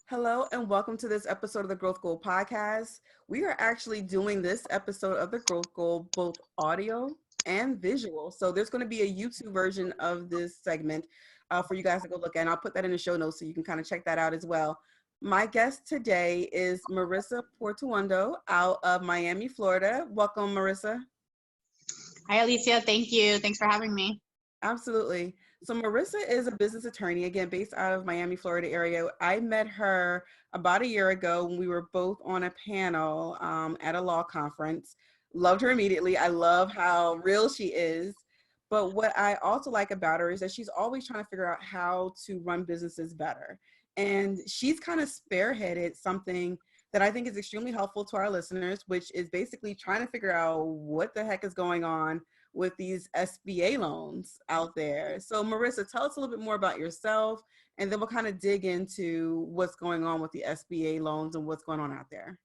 Hello and welcome to this episode of the Growth Goal Podcast. We are actually doing this episode of the Growth Goal both audio and visual. So there's going to be a YouTube version of this segment for you guys to go look at. And I'll put that in the show notes so you can kind of check that out as well. My guest today is Marisa Portuondo out of Miami, Florida. Welcome, Marisa. Hi, Alicia. Thank you. Thanks for having me. Absolutely. So Marisa is a business attorney, again, based out of Miami, Florida area. I met her about a year ago when we were both on a panel at a law conference. Loved her immediately. I love how real she is. But what I also like about her is that she's always trying to figure out how to run businesses better. And she's kind of spearheaded something that I think is extremely helpful to our listeners, which is basically trying to figure out what the heck is going on with these SBA loans out there. So Marisa, tell us a little bit more about yourself, and then we'll kind of dig into what's going on with the SBA loans and what's going on out there.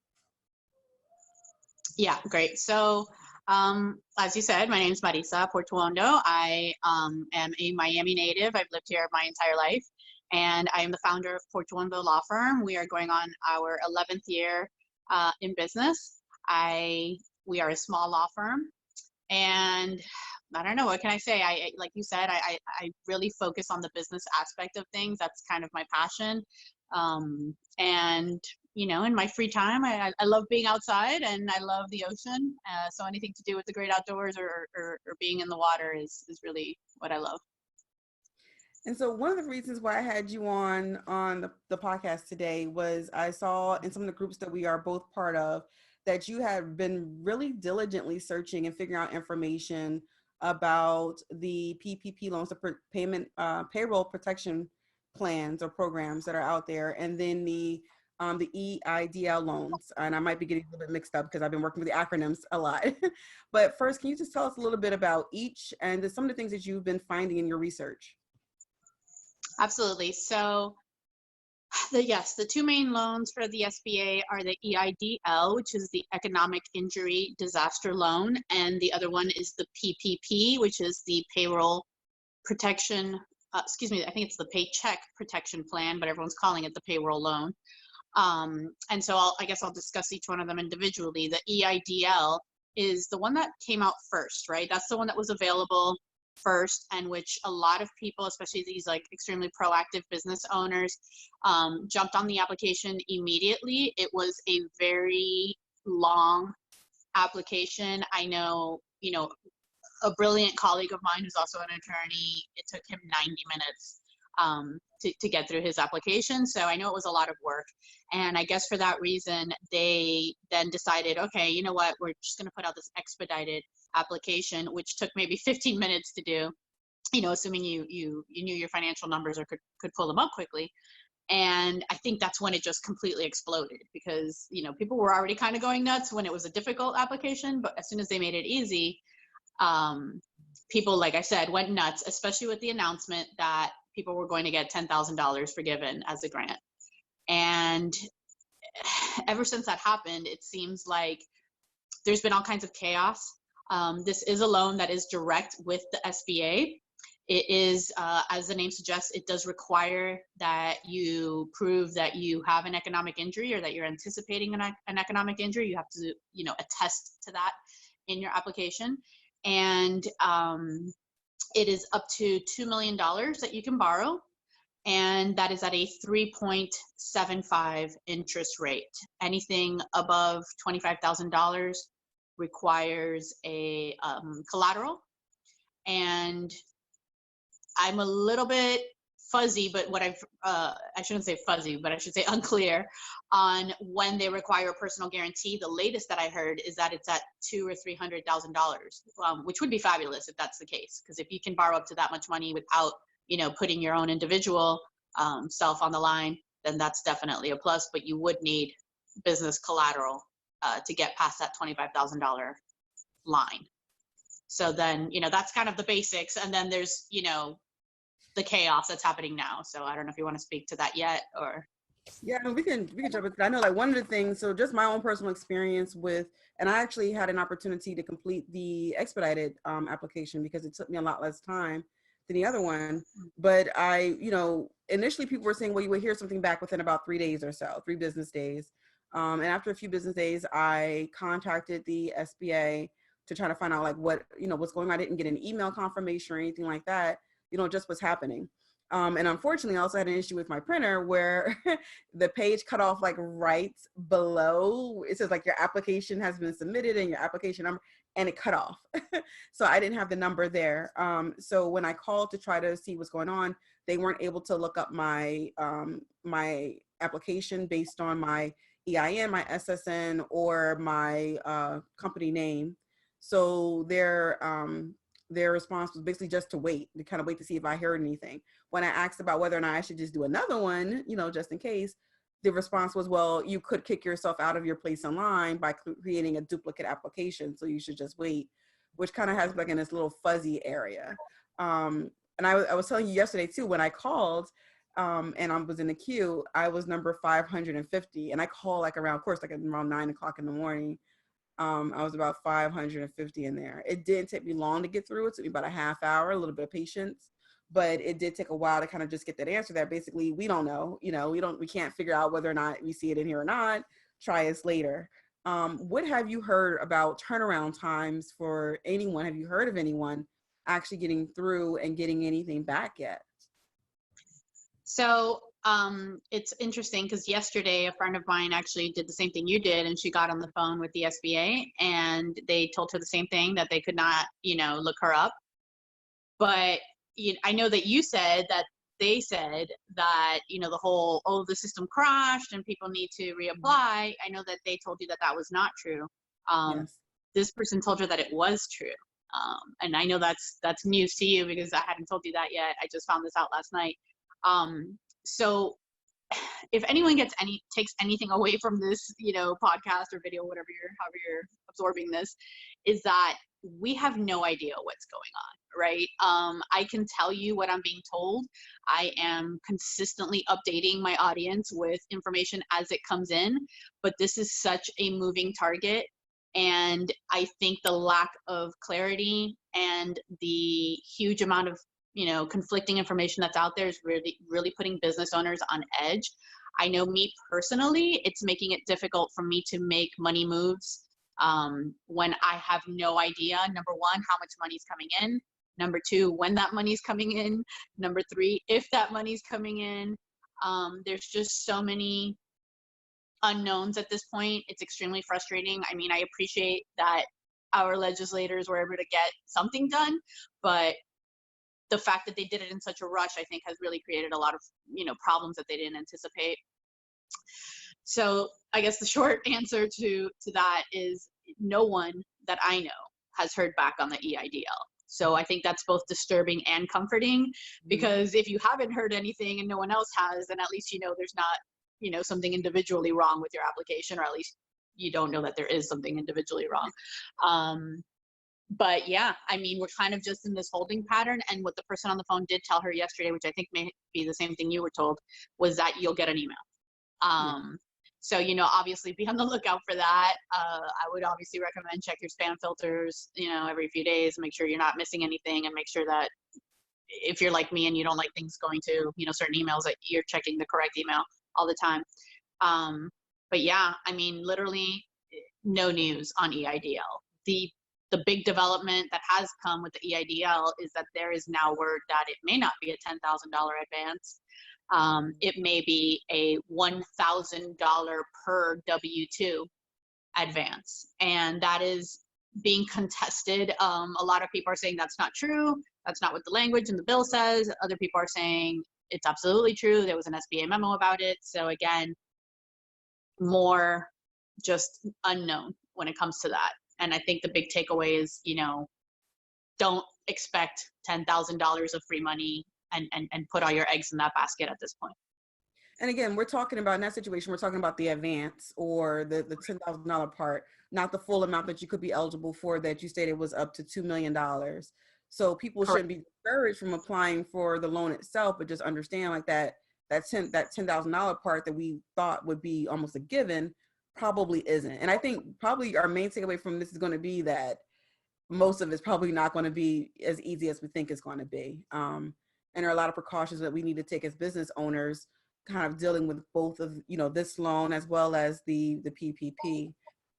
Yeah, great. So as you said, my name is Marisa Portuondo. I am a Miami native. I've lived here my entire life, and I am the founder of Portuondo Law Firm. We are going on our 11th year in business. We are a small law firm. And I don't know, what can I say? I like you said, I really focus on the business aspect of things. That's kind of my passion. And, you know, in my free time, I love being outside and I love the ocean. So anything to do with the great outdoors or being in the water is really what I love. And so one of the reasons why I had you on the podcast today was I saw in some of the groups that we are both part of that you have been really diligently searching and figuring out information about the PPP loans, the payroll protection plans or programs that are out there, and then the EIDL loans. And I might be getting a little bit mixed up because I've been working with the acronyms a lot. But first, can you just tell us a little bit about each and some of the things that you've been finding in your research? Absolutely. So the two main loans for the SBA are the EIDL, which is the Economic Injury Disaster Loan, and the other one is the PPP, which is the Payroll Protection, I think it's the Paycheck Protection Plan, but everyone's calling it the payroll loan. And so I guess I'll discuss each one of them individually. The EIDL is the one that came out first, right? That's the one that was available first, and which a lot of people, especially these like extremely proactive business owners, jumped on the application immediately. It was a very long application. I know, a brilliant colleague of mine who's also an attorney, it took him 90 minutes to get through his application. So I know it was a lot of work. And I guess for that reason, they then decided, okay, you know what, we're just going to put out this expedited application, which took maybe 15 minutes to do, assuming you knew your financial numbers or could pull them up quickly. And I think that's when it just completely exploded because, people were already kind of going nuts when it was a difficult application. But as soon as they made it easy, people, like I said, went nuts, especially with the announcement that people were going to get $10,000 forgiven as a grant. And ever since that happened, it seems like there's been all kinds of chaos. This is a loan that is direct with the SBA. It is, as the name suggests, it does require that you prove that you have an economic injury or that you're anticipating an economic injury. You have to, attest to that in your application. And it is up to $2 million that you can borrow. And that is at a 3.75 interest rate. Anything above $25,000 requires a collateral. And I'm a little bit fuzzy, but I shouldn't say fuzzy, but I should say unclear on when they require a personal guarantee. The latest that I heard is that it's at $200,000 or $300,000, which would be fabulous if that's the case. Because if you can borrow up to that much money without, putting your own individual self on the line, then that's definitely a plus. But you would need business collateral to get past that $25,000 line. So then, that's kind of the basics. And then there's, the chaos that's happening now. So I don't know if you want to speak to that yet or. Yeah, no, we can jump into that. I know like one of the things, so just my own personal experience with, and I actually had an opportunity to complete the expedited application because it took me a lot less time than the other one. But I, initially people were saying, well, you would hear something back within about 3 days or so, 3 business days. And after a few business days, I contacted the SBA to try to find out like what's going on. I didn't get an email confirmation or anything like that, just what's happening. And unfortunately, I also had an issue with my printer where the page cut off like right below. It says like your application has been submitted and your application number, and it cut off. So I didn't have the number there. So when I called to try to see what's going on, they weren't able to look up my my application based on my EIN, my SSN, or my company name. So their response was basically just to kind of wait to see if I heard anything. When I asked about whether or not I should just do another one, just in case, the response was, well, you could kick yourself out of your place in line by creating a duplicate application. So you should just wait, which kind of has like in this little fuzzy area. And I was telling you yesterday too, when I called and I was in the queue, I was number 550. And I called like around 9 o'clock in the morning. I was about 550 in there. It didn't take me long to get through. It took me about a half hour, a little bit of patience, but it did take a while to kind of just get that answer that basically we don't know, we can't figure out whether or not we see it in here or not. Try us later. What have you heard about turnaround times for anyone? Have you heard of anyone actually getting through and getting anything back yet? So it's interesting because yesterday a friend of mine actually did the same thing you did, and she got on the phone with the SBA and they told her the same thing, that they could not, look her up. But I know that you said that they said that, the whole, the system crashed and people need to reapply. I know that they told you that that was not true. Yes. This person told her that it was true. And I know that's news to you because I hadn't told you that yet. I just found this out last night. So if anyone takes anything away from this, podcast or video, however you're absorbing this, is that we have no idea what's going on, right? I can tell you what I'm being told. I am consistently updating my audience with information as it comes in, but this is such a moving target. And I think the lack of clarity and the huge amount of conflicting information that's out there is really, really putting business owners on edge. I know me personally, it's making it difficult for me to make money moves when I have no idea, number one, how much money's coming in. Number two, when that money's coming in. Number three, if that money's coming in. There's just so many unknowns at this point. It's extremely frustrating. I mean, I appreciate that our legislators were able to get something done, but the fact that they did it in such a rush, I think, has really created a lot of, problems that they didn't anticipate. So I guess the short answer to that is no one that I know has heard back on the EIDL. So I think that's both disturbing and comforting, because if you haven't heard anything and no one else has, then at least there's not, something individually wrong with your application, or at least you don't know that there is something individually wrong. But yeah, I mean, we're kind of just in this holding pattern. And what the person on the phone did tell her yesterday, which I think may be the same thing you were told, was that you'll get an email. So, obviously be on the lookout for that. I would obviously recommend check your spam filters, every few days, make sure you're not missing anything, and make sure that if you're like me and you don't like things going to, certain emails, that you're checking the correct email all the time. But yeah, I mean, literally no news on EIDL. The big development that has come with the EIDL is that there is now word that it may not be a $10,000 advance. It may be a $1,000 per W-2 advance. And that is being contested. A lot of people are saying that's not true. That's not what the language in the bill says. Other people are saying it's absolutely true. There was an SBA memo about it. So again, more just unknown when it comes to that. And I think the big takeaway is, don't expect $10,000 of free money and put all your eggs in that basket at this point. And again, we're talking about, in that situation, we're talking about the advance or the $10,000 part, not the full amount that you could be eligible for, that you stated was up to $2 million. So people shouldn't be discouraged from applying for the loan itself, but just understand like that $10,000 part that we thought would be almost a given probably isn't. And I think probably our main takeaway from this is going to be that most of it's probably not going to be as easy as we think it's going to be. And there are a lot of precautions that we need to take as business owners, kind of dealing with both of, this loan as well as the PPP.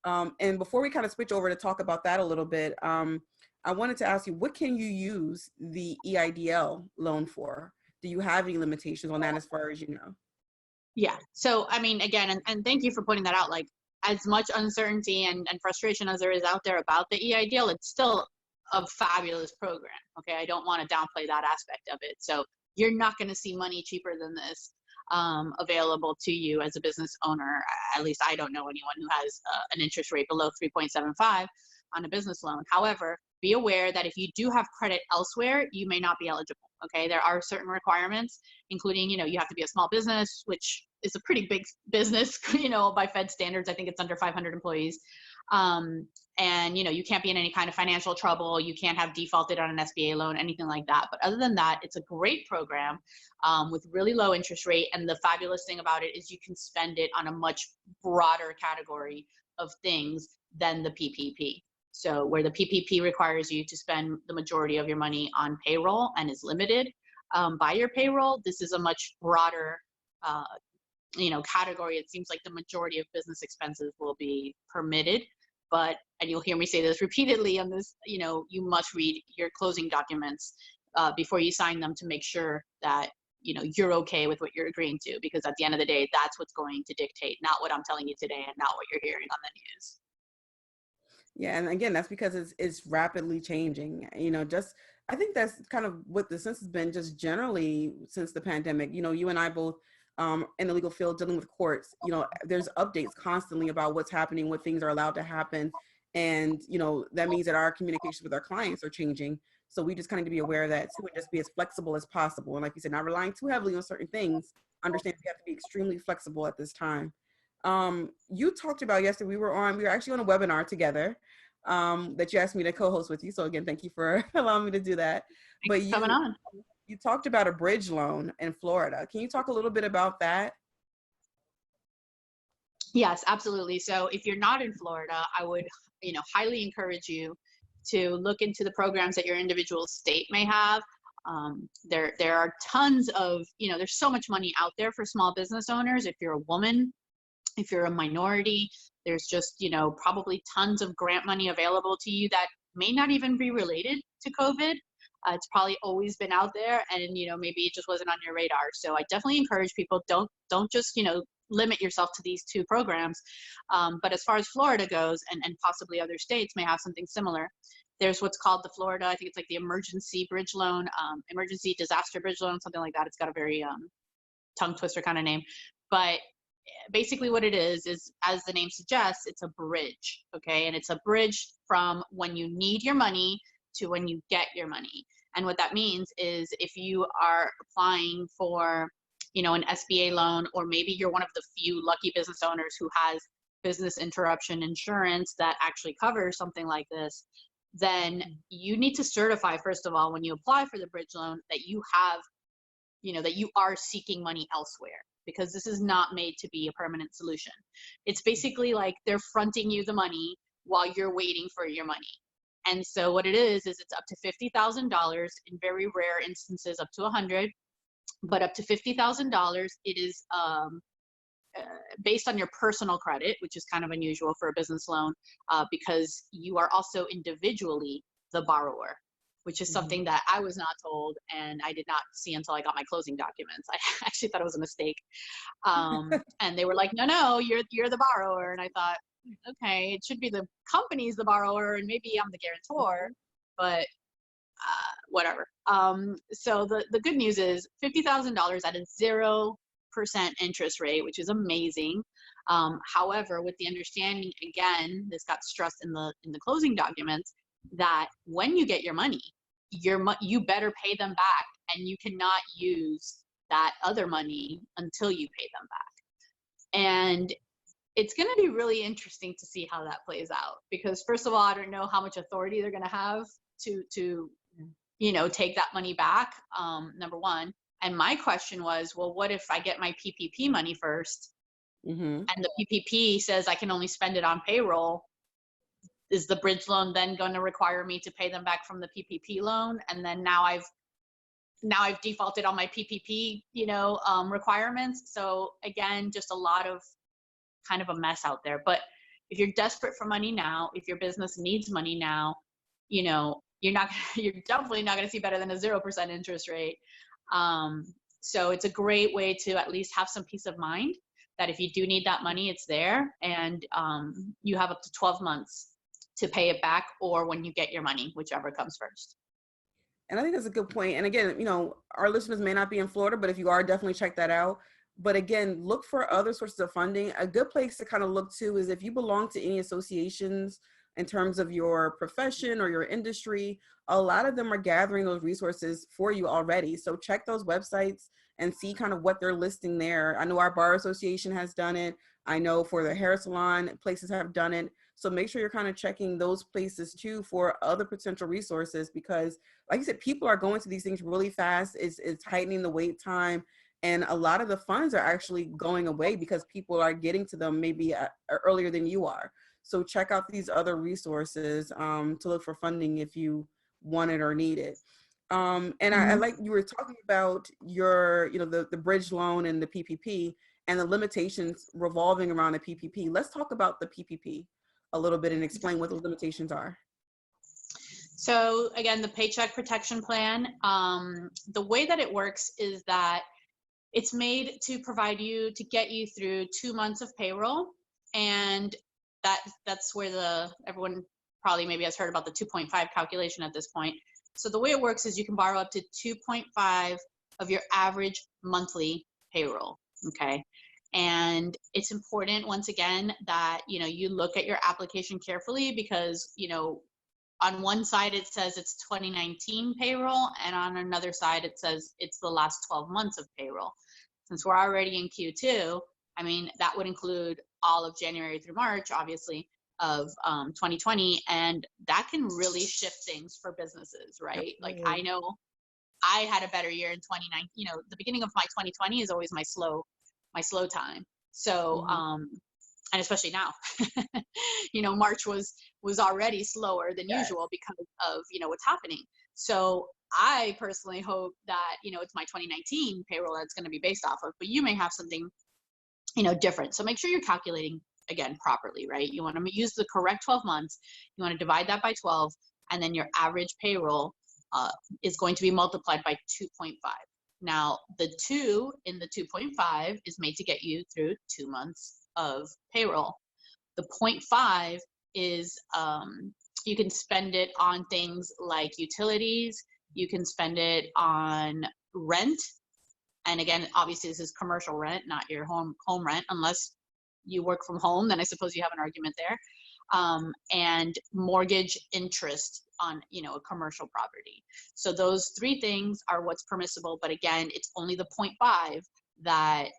And before we kind of switch over to talk about that a little bit, I wanted to ask you, what can you use the EIDL loan for? Do you have any limitations on that as far as you know? Yeah. So, I mean, again, and thank you for pointing that out. Like, as much uncertainty and frustration as there is out there about the EIDL, it's still a fabulous program. Okay. I don't want to downplay that aspect of it. So, you're not going to see money cheaper than this available to you as a business owner. At least I don't know anyone who has an interest rate below 3.75 on a business loan. However, be aware that if you do have credit elsewhere, you may not be eligible. Okay. There are certain requirements, including, you have to be a small business, which is a pretty big business, by Fed standards. I think it's under 500 employees. And, you can't be in any kind of financial trouble. You can't have defaulted on an SBA loan, anything like that. But other than that, it's a great program with really low interest rate. And the fabulous thing about it is you can spend it on a much broader category of things than the PPP. So where the PPP requires you to spend the majority of your money on payroll and is limited by your payroll, this is a much broader category. It seems like the majority of business expenses will be permitted, but, and you'll hear me say this repeatedly on this, you must read your closing documents before you sign them to make sure that, you're okay with what you're agreeing to, because at the end of the day, that's what's going to dictate, not what I'm telling you today and not what you're hearing on the news. Yeah, and again, that's because it's rapidly changing. I think that's kind of what the sense has been just generally since the pandemic. You and I both in the legal field dealing with courts. There's updates constantly about what's happening, what things are allowed to happen, and that means that our communications with our clients are changing. So we just kind of need to be aware of that too, and just be as flexible as possible. And like you said, not relying too heavily on certain things. Understand we have to be extremely flexible at this time. You talked about yesterday, we were actually on a webinar together that you asked me to co-host with you. So again, thank you for allowing me to do that. But coming on. You talked about a bridge loan in Florida. Can you talk a little bit about that? Yes, absolutely. So if you're not in Florida, I would, highly encourage you to look into the programs that your individual state may have. There are tons of, there's so much money out there for small business owners. If you're a woman, if you're a minority, there's just, probably tons of grant money available to you that may not even be related to COVID. It's probably always been out there, and, maybe it just wasn't on your radar. So I definitely encourage people, don't just, limit yourself to these two programs. But as far as Florida goes, and possibly other states may have something similar, there's what's called the Florida, I think it's like the emergency bridge loan, emergency disaster bridge loan, something like that. It's got a very tongue twister kind of name. But basically what it is, as the name suggests, it's a bridge, okay? And it's a bridge from when you need your money to when you get your money. And what that means is if you are applying for, an SBA loan, or maybe you're one of the few lucky business owners who has business interruption insurance that actually covers something like this, then you need to certify, first of all, when you apply for the bridge loan, that you have, that you are seeking money elsewhere, because this is not made to be a permanent solution. It's basically like they're fronting you the money while you're waiting for your money. And so what it is it's up to $50,000, in very rare instances up to 100, but up to $50,000. It is based on your personal credit, which is kind of unusual for a business loan, because you are also individually the borrower, which is something that I was not told, and I did not see until I got my closing documents. I actually thought it was a mistake. And they were like, no, you're the borrower. And I thought, okay, it should be the company's the borrower, and maybe I'm the guarantor, but whatever. So the good news is $50,000 at a 0% interest rate, which is amazing. However, with the understanding, again, this got stressed in the closing documents, that when you get your money, you better pay them back, and you cannot use that other money until you pay them back. And it's going to be really interesting to see how that plays out, because first of all, I don't know how much authority they're going to have to take that money back, number one. And my question was, well, what if I get my PPP money first, and the PPP says I can only spend it on payroll? is the bridge loan then going to require me to pay them back from the PPP loan? And then now I've defaulted on my PPP, requirements. So again, just a lot of kind of a mess out there. But if you're desperate for money now, if your business needs money now, you're definitely not going to see better than a 0% interest rate. So it's a great way to at least have some peace of mind that if you do need that money, it's there, and you have up to 12 months to pay it back, or when you get your money, whichever comes first. And I think that's a good point. And again, our listeners may not be in Florida, but if you are, definitely check that out. But again, look for other sources of funding. A good place to kind of look to is if you belong to any associations in terms of your profession or your industry, a lot of them are gathering those resources for you already. So check those websites and see kind of what they're listing there. I know our bar association has done it. I know for the hair salon, places have done it. So make sure you're kind of checking those places too for other potential resources, because like you said, people are going to these things really fast. It's tightening the wait time. And a lot of the funds are actually going away because people are getting to them maybe earlier than you are. So check out these other resources to look for funding if you want it or need it. And I like you were talking about your, the bridge loan and the PPP and the limitations revolving around the PPP. Let's talk about the PPP a little bit and explain what those limitations are. So again, the Paycheck Protection Plan, the way that it works is that it's made to get you through 2 months of payroll. And that's where everyone probably maybe has heard about the 2.5 calculation at this point. So the way it works is you can borrow up to 2.5 of your average monthly payroll, okay? And it's important, once again, that, you look at your application carefully, because, on one side it says it's 2019 payroll, and on another side it says it's the last 12 months of payroll. Since we're already in Q2, I mean, that would include all of January through March, obviously, of 2020, and that can really shift things for businesses, right? Like, I know I had a better year in 2019. The beginning of my 2020 is always my slow time. So, and especially now, March was already slower than usual because of, what's happening. So I personally hope that, it's my 2019 payroll that's going to be based off of, but you may have something, different. So make sure you're calculating, again, properly, right? You want to use the correct 12 months. You want to divide that by 12, and then your average payroll is going to be multiplied by 2.5. Now, the 2 in the 2.5 is made to get you through 2 months of payroll. The 0.5 is you can spend it on things like utilities. You can spend it on rent. And again, obviously, this is commercial rent, not your home rent, unless you work from home, then I suppose you have an argument there. And mortgage interest on, a commercial property. So those 3 things are what's permissible. But again, it's only the 0.5 that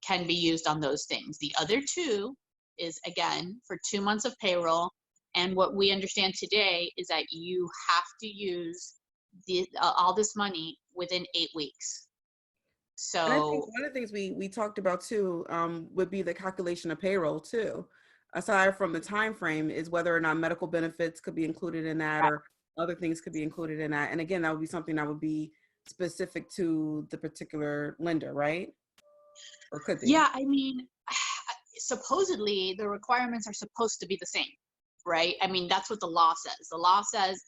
can be used on those things. The other 2 is, again, for 2 months of payroll. And what we understand today is that you have to use all this money within 8 weeks. So and I think one of the things we talked about too would be the calculation of payroll too. Aside from the time frame, is whether or not medical benefits could be included in that, or other things could be included in that. And again, that would be something that would be specific to the particular lender, right? Or could be. Yeah, I mean, supposedly the requirements are supposed to be the same, right? I mean, that's what the law says. The law says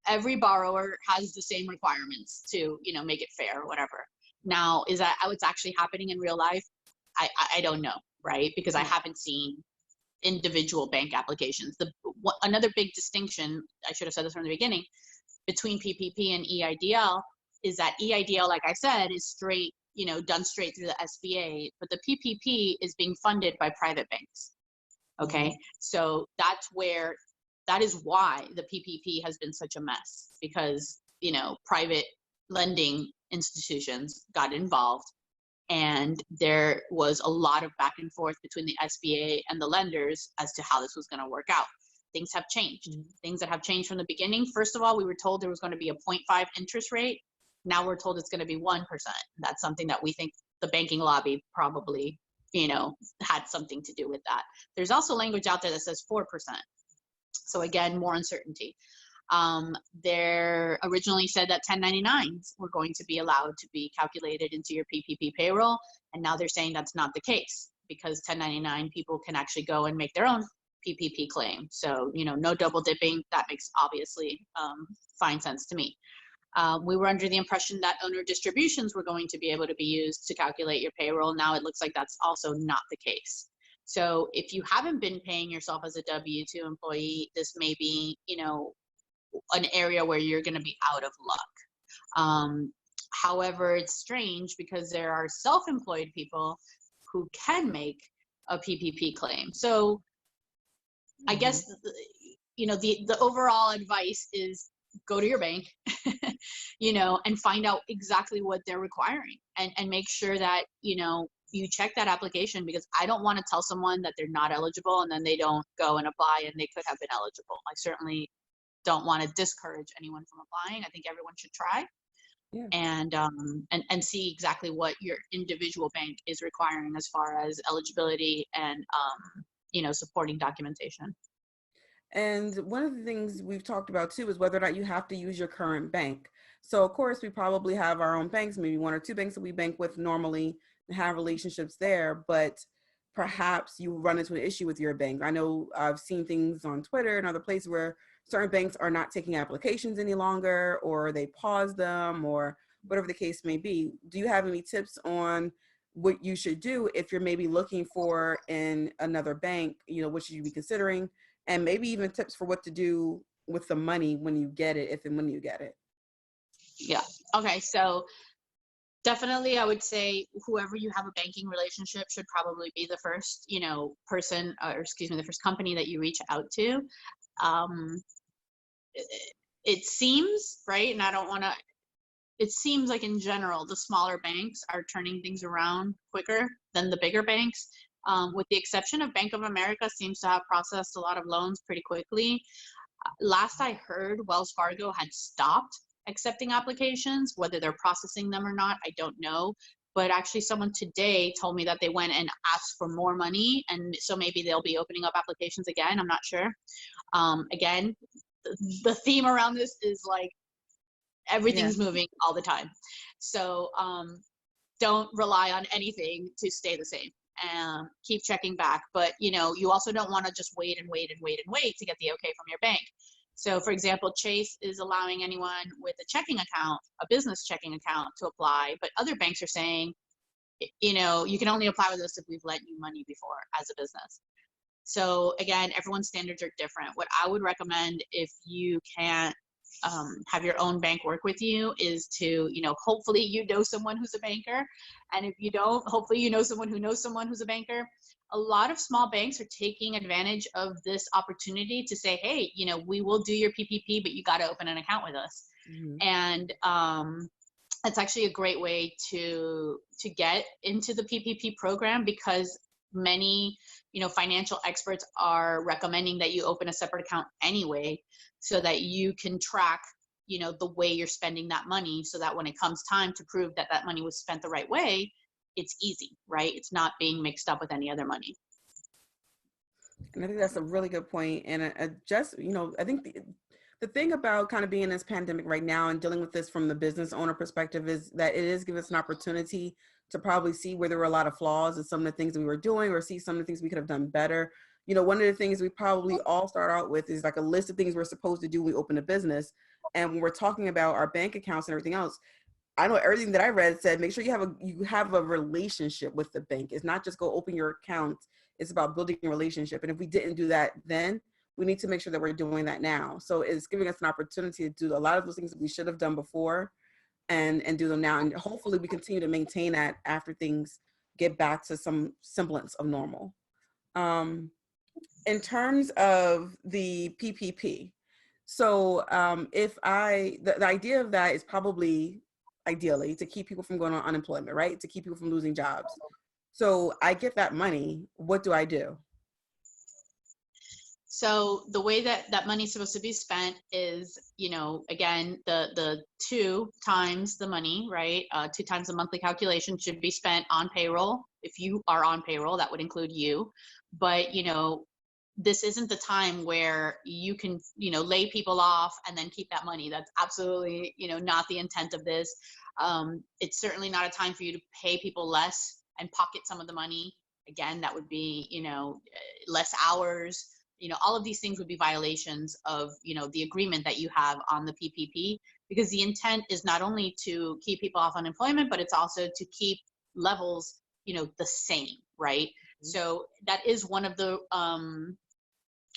every borrower has the same requirements to, make it fair or whatever. Now, is that what's actually happening in real life? I don't know, right? Because I haven't seen individual bank applications. Another big distinction, I should have said this from the beginning, between PPP and EIDL is that EIDL, like I said, is straight, done straight through the SBA, but the PPP is being funded by private banks. Okay, so that is why the PPP has been such a mess, because, private lending institutions got involved, and there was a lot of back and forth between the SBA and the lenders as to how this was going to work out. Things have changed. Things that have changed from the beginning. First of all, we were told there was going to be a 0.5 interest rate. Now we're told it's going to be 1%. That's something that we think the banking lobby probably, had something to do with that. There's also language out there that says 4%. So again, more uncertainty. They're originally said that 1099s were going to be allowed to be calculated into your PPP payroll, and now they're saying that's not the case because 1099 people can actually go and make their own PPP claim. So, no double dipping. That makes obviously fine sense to me. We were under the impression that owner distributions were going to be able to be used to calculate your payroll. Now it looks like that's also not the case. So if you haven't been paying yourself as a W-2 employee, this may be, an area where you're going to be out of luck. However, it's strange because there are self-employed people who can make a PPP claim. So I guess, the overall advice is go to your bank, and find out exactly what they're requiring and make sure that, you check that application, because I don't want to tell someone that they're not eligible and then they don't go and apply and they could have been eligible. I certainly don't want to discourage anyone from applying. I think everyone should try. Yeah. And see exactly what your individual bank is requiring as far as eligibility and supporting documentation. And one of the things we've talked about too is whether or not you have to use your current bank. So of course we probably have our own banks, maybe one or two banks that we bank with normally and have relationships there, but perhaps you run into an issue with your bank. I know I've seen things on Twitter and other places where certain banks are not taking applications any longer, or they pause them, or whatever the case may be. Do you have any tips on what you should do if you're maybe looking for in another bank, what should you be considering? And maybe even tips for what to do with the money when you get it, if and when you get it. Yeah. Okay. So definitely, I would say whoever you have a banking relationship should probably be the first, person, or the first company that you reach out to. It seems, right, and I don't want to, it seems like in general, the smaller banks are turning things around quicker than the bigger banks. With the exception of Bank of America, seems to have processed a lot of loans pretty quickly. Last I heard, Wells Fargo had stopped accepting applications. Whether they're processing them or not, I don't know. But actually someone today told me that they went and asked for more money, and so maybe they'll be opening up applications again. I'm not sure. Again, the theme around this is like everything's moving all the time. So don't rely on anything to stay the same. Keep checking back, but you also don't want to just wait and wait and wait and wait to get the okay from your bank. So for example, Chase is allowing anyone with a checking account, a business checking account, to apply, but other banks are saying, you can only apply with us if we've lent you money before as a business. So again, everyone's standards are different. What I would recommend, if you can't have your own bank work with you, is to, hopefully someone who's a banker. And if you don't, hopefully someone who knows someone who's a banker. A lot of small banks are taking advantage of this opportunity to say, hey, we will do your PPP, but you got to open an account with us. Mm-hmm. And it's actually a great way to get into the PPP program, because many financial experts are recommending that you open a separate account anyway, so that you can track the way you're spending that money, so that when it comes time to prove that that money was spent the right way, it's easy, right? It's not being mixed up with any other money. And I think that's a really good point. And I think the thing about kind of being in this pandemic right now and dealing with this from the business owner perspective is that it is giving us an opportunity to probably see where there were a lot of flaws in some of the things that we were doing, or see some of the things we could have done better. One of the things we probably all start out with is like a list of things we're supposed to do when we open a business. And when we're talking about our bank accounts and everything else, I know everything that I read said, make sure you have a relationship with the bank. It's not just go open your account. It's about building a relationship. And if we didn't do that then, we need to make sure that we're doing that now. So it's giving us an opportunity to do a lot of those things that we should have done before, and do them now. And hopefully we continue to maintain that after things get back to some semblance of normal. In terms of the PPP, so the idea of that is probably ideally to keep people from going on unemployment, right? To keep people from losing jobs. So I get that money. What do I do? So the way that money is supposed to be spent is, again, the 2 times the money, right? 2 times the monthly calculation should be spent on payroll. If you are on payroll, that would include you. But, this isn't the time where you can, lay people off and then keep that money. That's absolutely, not the intent of this. It's certainly not a time for you to pay people less and pocket some of the money. Again, that would be, less hours. All of these things would be violations of, the agreement that you have on the PPP, because the intent is not only to keep people off unemployment, but it's also to keep levels, the same, right? So that is one of the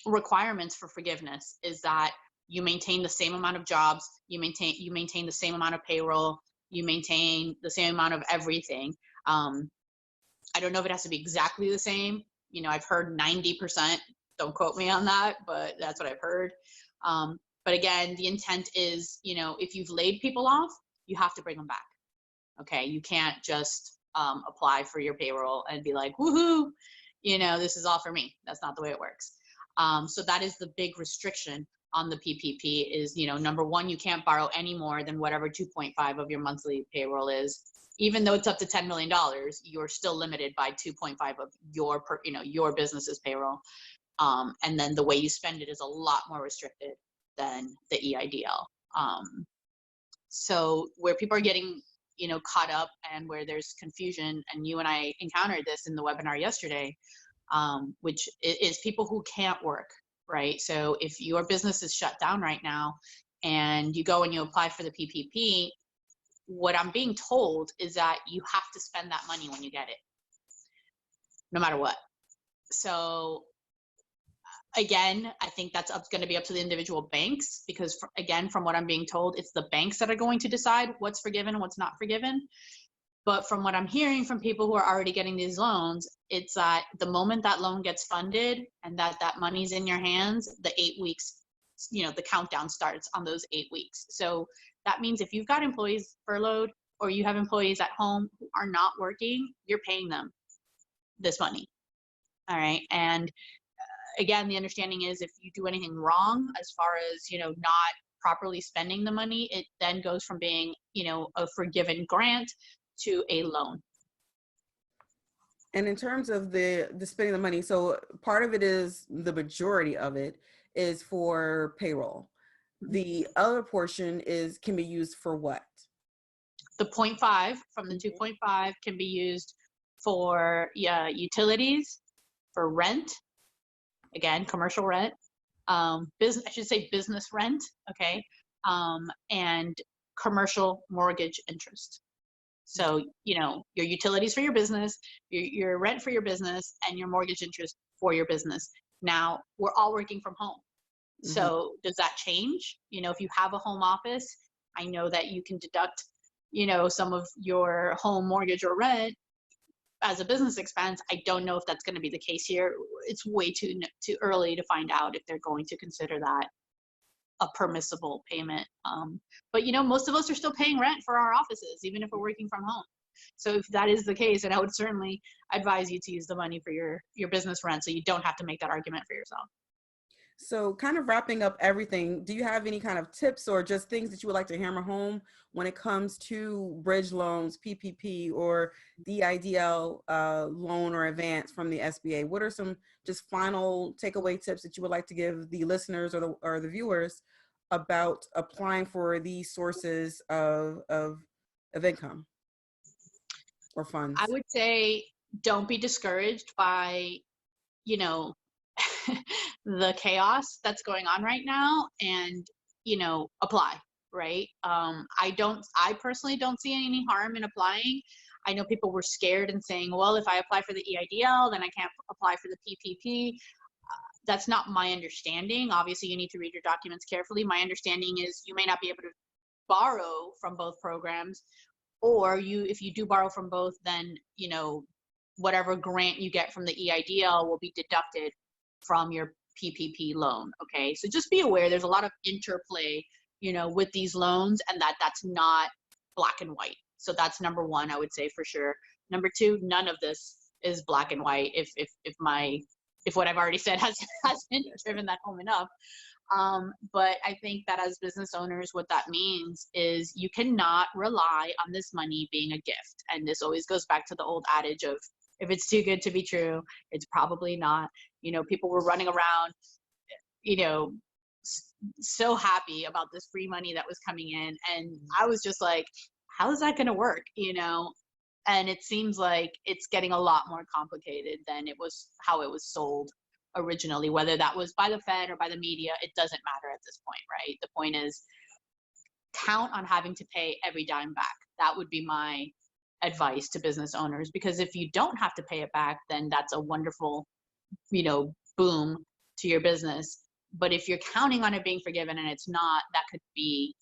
requirements for forgiveness, is that you maintain the same amount of jobs, you maintain the same amount of payroll, you maintain the same amount of everything. I don't know if it has to be exactly the same. I've heard 90%. Don't quote me on that, but that's what I've heard. But again, the intent is, if you've laid people off, you have to bring them back. Okay, you can't just apply for your payroll and be like, woohoo, this is all for me. That's not the way it works. So that is the big restriction on the PPP is, number one, you can't borrow any more than whatever 2.5 of your monthly payroll is. Even though it's up to $10 million, you're still limited by 2.5 of your business's payroll. And then the way you spend it is a lot more restricted than the EIDL. So where people are getting, caught up and where there's confusion, and you and I encountered this in the webinar yesterday, which is people who can't work, right? So if your business is shut down right now and you go and you apply for the PPP, what I'm being told is that you have to spend that money when you get it, no matter what. So again, I think that's going to be up to the individual banks, because again, from what I'm being told, it's the banks that are going to decide what's forgiven and what's not forgiven. But from what I'm hearing from people who are already getting these loans, it's that the moment that loan gets funded and that money's in your hands, the 8 weeks, the countdown starts on those 8 weeks. So that means if you've got employees furloughed or you have employees at home who are not working, you're paying them this money. All right. And again, the understanding is if you do anything wrong, as far as, not properly spending the money, it then goes from being, a forgiven grant to a loan. And in terms of the spending the money, so part of it is, the majority of it is for payroll. The other portion can be used for what? The 0.5 from the 2.5 can be used for utilities, for rent, again, commercial rent, business, I should say business rent, okay, and commercial mortgage interest. So, your utilities for your business, your rent for your business, and your mortgage interest for your business. Now, we're all working from home. So does that change? If you have a home office, I know that you can deduct, some of your home mortgage or rent as a business expense. I don't know if that's going to be the case here. It's way too early to find out if they're going to consider that a permissible payment. But most of us are still paying rent for our offices, even if we're working from home. So if that is the case, then I would certainly advise you to use the money for your business rent, so you don't have to make that argument for yourself. So kind of wrapping up everything, do you have any kind of tips or just things that you would like to hammer home when it comes to bridge loans, PPP, or the IDL loan or advance from the SBA? What are some just final takeaway tips that you would like to give the listeners or the viewers about applying for these sources of income or funds? I would say don't be discouraged by, the chaos that's going on right now, and, apply, right? I personally don't see any harm in applying. I know people were scared and saying, well, if I apply for the EIDL, then I can't apply for the PPP. That's not my understanding. Obviously, you need to read your documents carefully. My understanding is you may not be able to borrow from both programs, or if you do borrow from both, then, whatever grant you get from the EIDL will be deducted from your PPP loan. Okay, so just be aware there's a lot of interplay, with these loans, and that's not black and white. So that's number one, I would say for sure. Number two, none of this is black and white. If what I've already said hasn't driven that home enough. But I think that as business owners, what that means is you cannot rely on this money being a gift. And this always goes back to the old adage of, If it's too good to be true, it's probably not. People were running around, you know, so happy about this free money that was coming in. And I was just like, how is that going to work? And it seems like it's getting a lot more complicated than it was how it was sold originally, whether that was by the Fed or by the media. It doesn't matter at this point, right? The point is, count on having to pay every dime back. That would be my advice to business owners, because if you don't have to pay it back, then that's a wonderful, boom to your business. But if you're counting on it being forgiven and it's not, that could be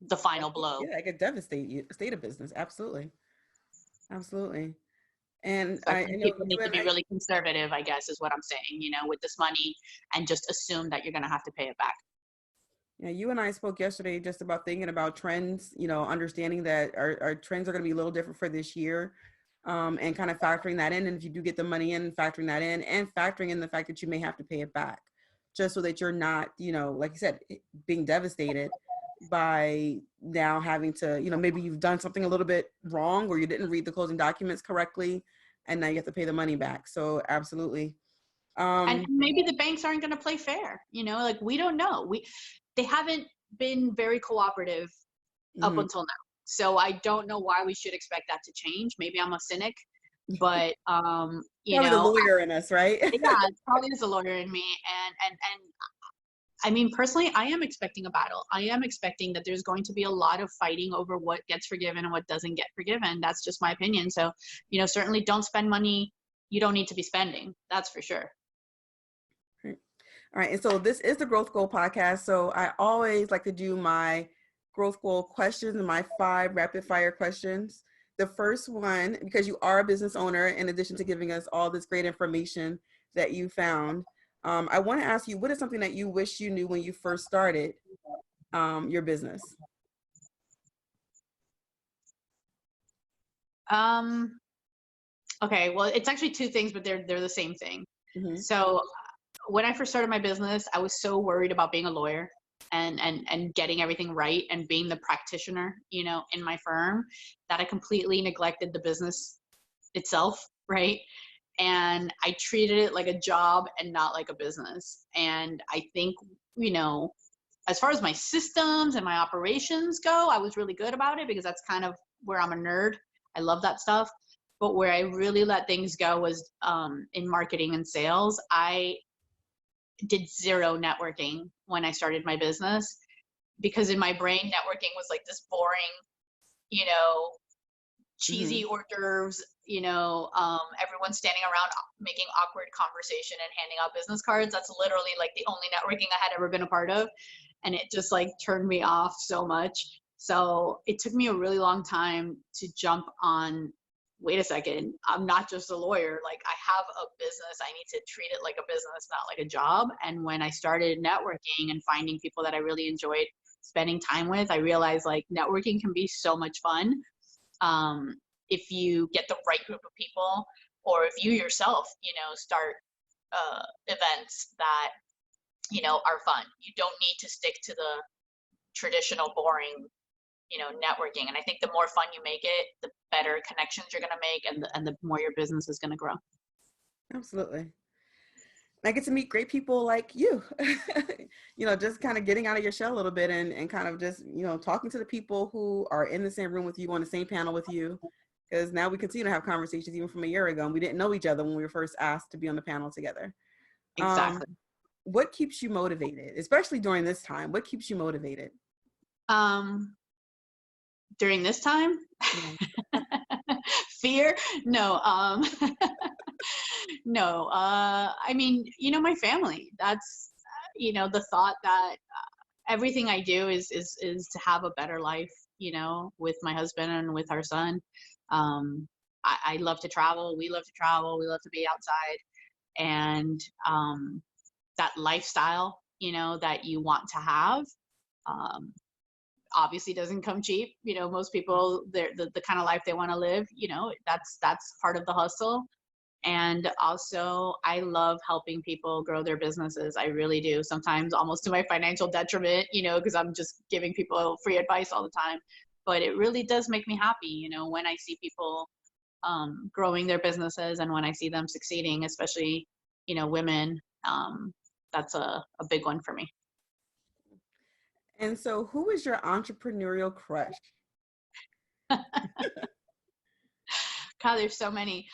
the final blow. Yeah, it could devastate you, state of business. Absolutely. Absolutely. And So I I think know people you need to and be I, really conservative, I guess, is what I'm saying, with this money, and just assume that you're going to have to pay it back. yeah, you and I spoke yesterday just about thinking about trends, understanding that our trends are going to be a little different for this year, and kind of factoring that in. And if you do get the money in, factoring that in, and factoring in the fact that you may have to pay it back, just so that you're not, like you said, being devastated by now having to, maybe you've done something a little bit wrong, or you didn't read the closing documents correctly, and now you have to pay the money back. So absolutely. And maybe the banks aren't going to play fair, like, we don't know. They haven't been very cooperative up Mhm. until now. So I don't know why we should expect that to change. Maybe I'm a cynic, but Probably the lawyer in us, right? yeah, it probably is a lawyer in me. And I mean, personally, I am expecting a battle. I am expecting that there's going to be a lot of fighting over what gets forgiven and what doesn't get forgiven. That's just my opinion. So, certainly don't spend money you don't need to be spending. That's for sure. All right. And so this is the Growth Goal podcast. So I always like to do my growth goal questions and my 5 rapid fire questions. The first one, because you are a business owner, in addition to giving us all this great information that you found, I want to ask you, what is something that you wish you knew when you first started your business? Okay, well, it's actually 2 things, but they're the same thing. Mm-hmm. So when I first started my business, I was so worried about being a lawyer and getting everything right and being the practitioner, in my firm, that I completely neglected the business itself, right? And I treated it like a job and not like a business. And I think, as far as my systems and my operations go, I was really good about it, because that's kind of where I'm a nerd. I love that stuff. But where I really let things go was in marketing and sales. I did zero networking when I started my business, because in my brain, networking was like this boring, cheesy hors d'oeuvres, everyone standing around making awkward conversation and handing out business cards. That's literally like the only networking I had ever been a part of. And it just like turned me off so much. So it took me a really long time to jump on, wait a second, I'm not just a lawyer. Like, I have a business. I need to treat it like a business, not like a job. And when I started networking and finding people that I really enjoyed spending time with, I realized like networking can be so much fun. If you get the right group of people, or if you yourself, start events that, are fun. You don't need to stick to the traditional boring, networking. And I think the more fun you make it, the better connections you're going to make, and the more your business is going to grow. Absolutely. I get to meet great people like you, just kind of getting out of your shell a little bit, and kind of just, talking to the people who are in the same room with you, on the same panel with you, because now we continue to have conversations even from a year ago, and we didn't know each other when we were first asked to be on the panel together. Exactly. What keeps you motivated, especially during this time? What keeps you motivated? During this time? Yeah. Fear? No. No. I mean, my family. That's, the thought that everything I do is to have a better life, with my husband and with our son. I love to travel. We love to travel. We love to be outside. And that lifestyle, that you want to have, obviously doesn't come cheap. Most people, the kind of life they want to live, that's part of the hustle. And also, I love helping people grow their businesses. I really do. Sometimes almost to my financial detriment, because I'm just giving people free advice all the time. But it really does make me happy, when I see people growing their businesses, and when I see them succeeding, especially, women, that's a big one for me. And so who is your entrepreneurial crush? God, there's so many.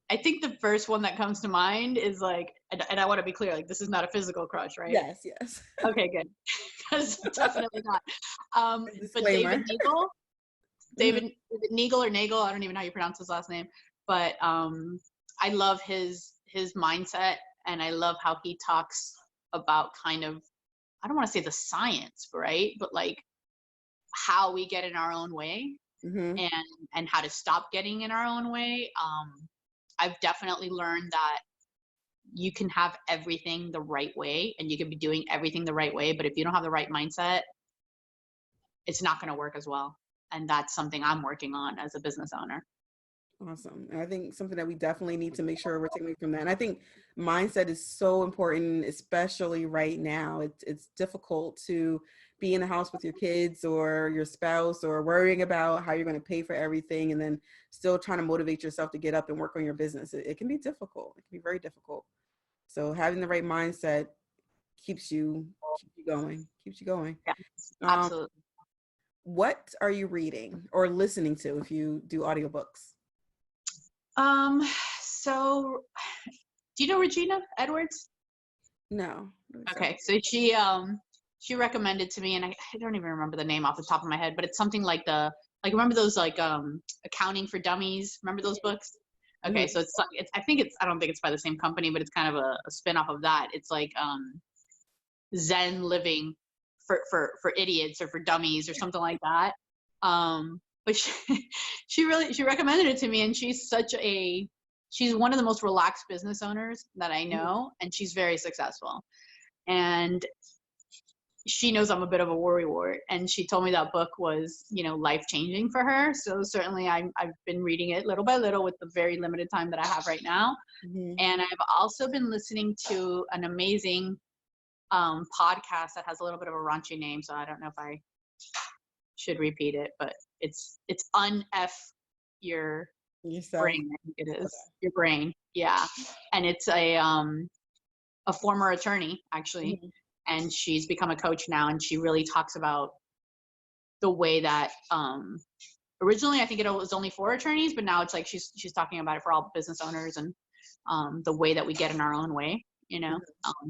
I think the first one that comes to mind is like, and I want to be clear, like, this is not a physical crush, right? Yes. Okay, good. Because definitely not. But Disclaimer. David Nagel or Nagel, I don't even know how you pronounce his last name, but I love his mindset, and I love how he talks about kind of, I don't want to say the science, right? But like how we get in our own way, and how to stop getting in our own way. I've definitely learned that you can have everything the right way, and you can be doing everything the right way, but if you don't have the right mindset, it's not going to work as well. And that's something I'm working on as a business owner. Awesome. And I think something that we definitely need to make sure we're taking away from that. And I think mindset is so important, especially right now. It's difficult to be in the house with your kids or your spouse, or worrying about how you're going to pay for everything, and then still trying to motivate yourself to get up and work on your business. It can be difficult. It can be very difficult. So having the right mindset keeps you going. Yeah, absolutely. What are you reading or listening to if you do audiobooks? So do you know Regina Edwards? No. Okay, so she recommended to me, and I don't even remember the name off the top of my head, but it's something like remember those Accounting for Dummies? Remember those books? Okay, so I don't think it's by the same company, but it's kind of a spin-off of that. It's like Zen living for idiots or for dummies or something like that. But she recommended it to me, and she's one of the most relaxed business owners that I know, and she's very successful. And she knows I'm a bit of a worrywart, and she told me that book was, life-changing for her. So certainly I've been reading it little by little with the very limited time that I have right now. And I've also been listening to an amazing podcast that has a little bit of a raunchy name, so I don't know if I should repeat it, but it's un-F your brain. I think it is your brain. Yeah. And it's a former attorney, actually, and she's become a coach now, and she really talks about the way that originally I think it was only for attorneys, but now it's like she's talking about it for all business owners, and the way that we get in our own way,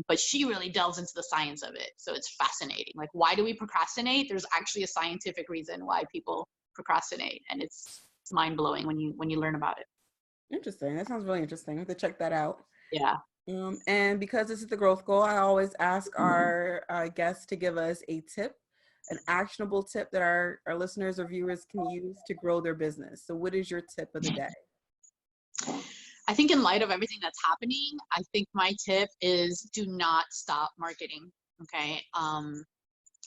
but she really delves into the science of it. So it's fascinating. Like, why do we procrastinate? There's actually a scientific reason why people procrastinate, and it's mind-blowing when you learn about it. Interesting. That sounds really interesting. I have to check that out. Yeah. And because this is the growth goal, I always ask our guests to give us a tip, an actionable tip that our listeners or viewers can use to grow their business. So what is your tip of the day? I think in light of everything that's happening, I think my tip is do not stop marketing. Okay. I'm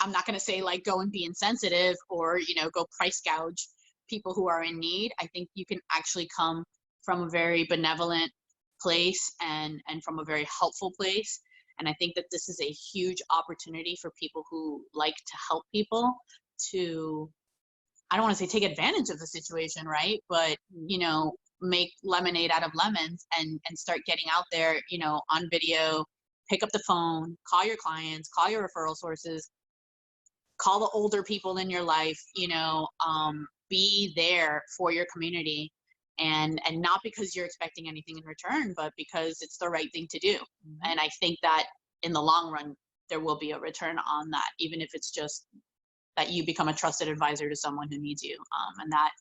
not going to say like go and be insensitive or, go price gouge people who are in need. I think you can actually come from a very benevolent place and from a very helpful place. And I think that this is a huge opportunity for people who like to help people to, I don't want to say take advantage of the situation, right? But, make lemonade out of lemons and start getting out there, on video, pick up the phone, call your clients, call your referral sources, call the older people in your life, be there for your community, and not because you're expecting anything in return, but because it's the right thing to do. And I think that in the long run, there will be a return on that, even if it's just that you become a trusted advisor to someone who needs you. And that,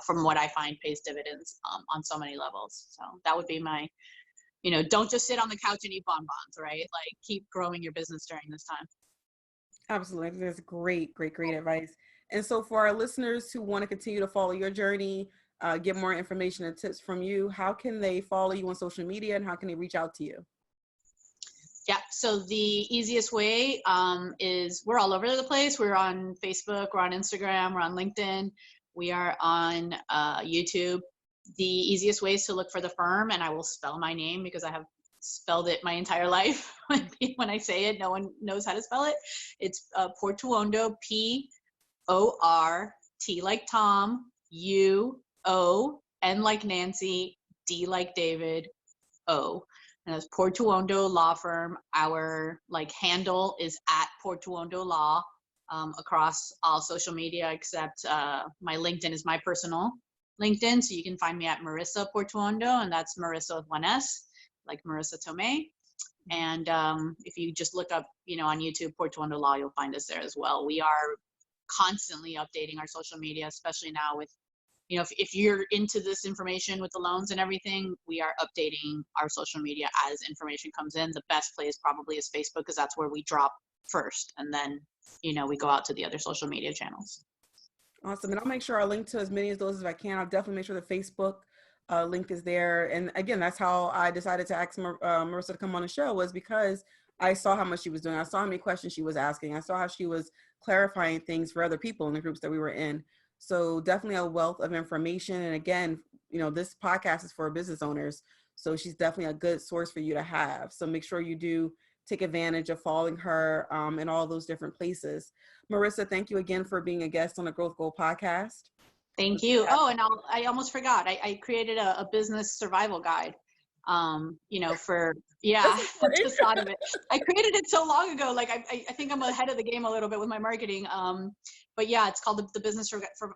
from what I find, pays dividends on so many levels. So that would be my, don't just sit on the couch and eat bonbons, right? Like, keep growing your business during this time. Absolutely. That's great advice. And so for our listeners who want to continue to follow your journey, get more information and tips from you, how can they follow you on social media, and how can they reach out to you? Yeah, so the easiest way is we're all over the place. We're on Facebook, we're on Instagram, we're on LinkedIn, we are on YouTube. The easiest way is to look for the firm, and I will spell my name because I have spelled it my entire life. When I say it, no one knows how to spell it. It's Portuondo, P-O-R-T like Tom, Portuondo, N like Nancy, D like David, O. And that's Portuondo Law Firm. Our handle is at Portuondo Law across all social media except my LinkedIn is my personal LinkedIn. So you can find me at Marisa Portuondo, and that's Marisa with one S, like Marisa Tomei. And if you just look up, on YouTube, Portuondo Law, you'll find us there as well. We are constantly updating our social media, especially now with, if you're into this information with the loans and everything, we are updating our social media as information comes in. The best place probably is Facebook, because that's where we drop first. And then, we go out to the other social media channels. Awesome. And I'll make sure I link to as many of those as I can. I'll definitely make sure the Facebook link is there. And again, that's how I decided to ask Marisa to come on the show, was because I saw how much she was doing. I saw how many questions she was asking. I saw how she was clarifying things for other people in the groups that we were in. So definitely a wealth of information. And again, this podcast is for business owners. So she's definitely a good source for you to have. So make sure you do take advantage of following her in all those different places. Marisa, thank you again for being a guest on the Growth Goal podcast. Thank you. Oh, and I almost forgot. I created a business survival guide. Just thought of it. I created it so long ago. I think I'm ahead of the game a little bit with my marketing. But yeah, it's called the Business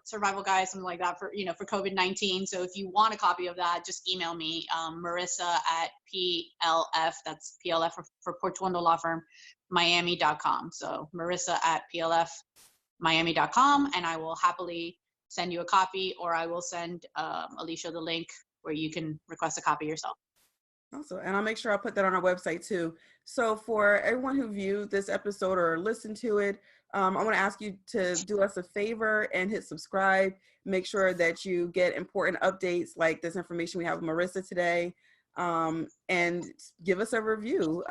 Survival Guide, something like that for COVID-19. So if you want a copy of that, just email me, Marisa at PLF. That's PLF for Portuondo Law Firm, Miami.com. So Marisa at PLF, Miami.com, and I will happily send you a copy, or I will send Alicia the link where you can request a copy yourself. Also, and I'll make sure I'll put that on our website too. So for everyone who viewed this episode or listened to it, I want to ask you to do us a favor and hit subscribe. Make sure that you get important updates like this information we have with Marisa today, and give us a review.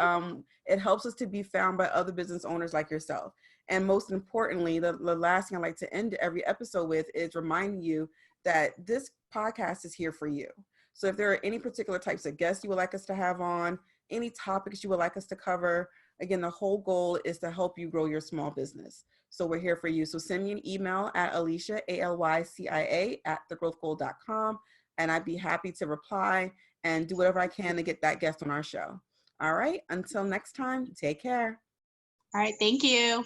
It helps us to be found by other business owners like yourself. And most importantly, the last thing I like to end every episode with is reminding you that this podcast is here for you. So if there are any particular types of guests you would like us to have on, any topics you would like us to cover, again, the whole goal is to help you grow your small business. So we're here for you. So send me an email at Alicia, ALYCIA, at thegrowthgoal.com, and I'd be happy to reply and do whatever I can to get that guest on our show. All right. Until next time, take care. All right. Thank you.